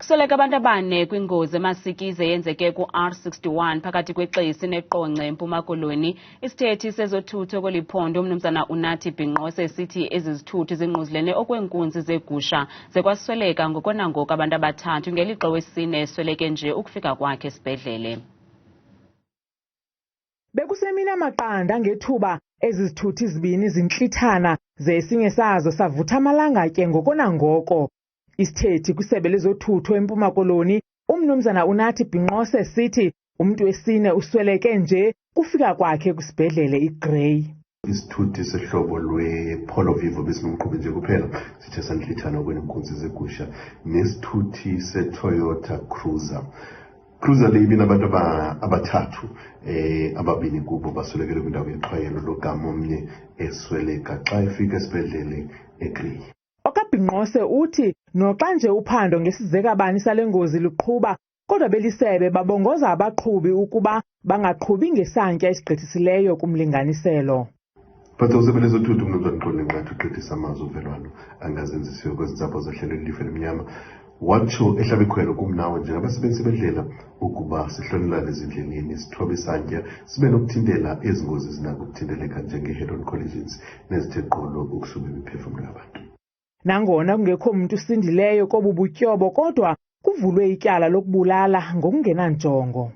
Kusweleke abantu abane kwingozi emasikizi eyenzeke ku-R61 phakathi kweXesi neQonce eMpuma Koloni. Isithethi sezothutho kweliphondo umnumzana Unathi Bhinqose sithi ezi zithuthi zingquzulene okweenkunzi zegusha zekwasweleka ngoko nangoko abantu abathathu ngelixa owesine esweleke nje ukufika kwakhe esibhedlele. Bekusemini amaqanda ngethuba ezi zithuthi zibini zintlithana ze esinye sazo savutha amalangatye ngoko nangoko. Isithethi kwisebe lezothutho eMpuma Koloni umnumzana Unathi Bhinqose sithi umntu wesine usweleke nje kufika kwakhe kwisibhedlele iGrey. Isithuthi sehlobo lwe-Polo Vivo besinomqhubi nje kuphela sithe santlithana kweenkunzi zegusha nesithuthi seToyota Cruiser le ibinabantu abathathu ababini kubo baswelekele kwindawo yexhwayelo logama omnye esweleka xa efika esibhedlele eGrey. Bhinqose uthi noxa nje uphando ngesizekabani sale ngozi luqhuba kodwa belisebe babongoza abaqhubi ukuba bangaqhubi ngesantya esigqithisileyo kumlinganiselo. Phatha usebe lezothutho umnumzana Koloni ngathi ugqithisa amazwi uvelwano angazenzisiyo kwezintsapho zohlelo elife elimnyama. Watsho ehlabe ikhwelo kumnawo njengabasebenzi bendlela ukuba sihlonelane ezindleleni sithobe isantya sibe nokuthintela ezi ngozi zinako ukuthinteleka njenge-head-on collisions nezithe qolo ukusuba imiphefumlo yabantu. Nangona kungekho muntu usindileyo kobu butyobo kodwa kuvulwe ityala lokubulala ngokungenanjongo.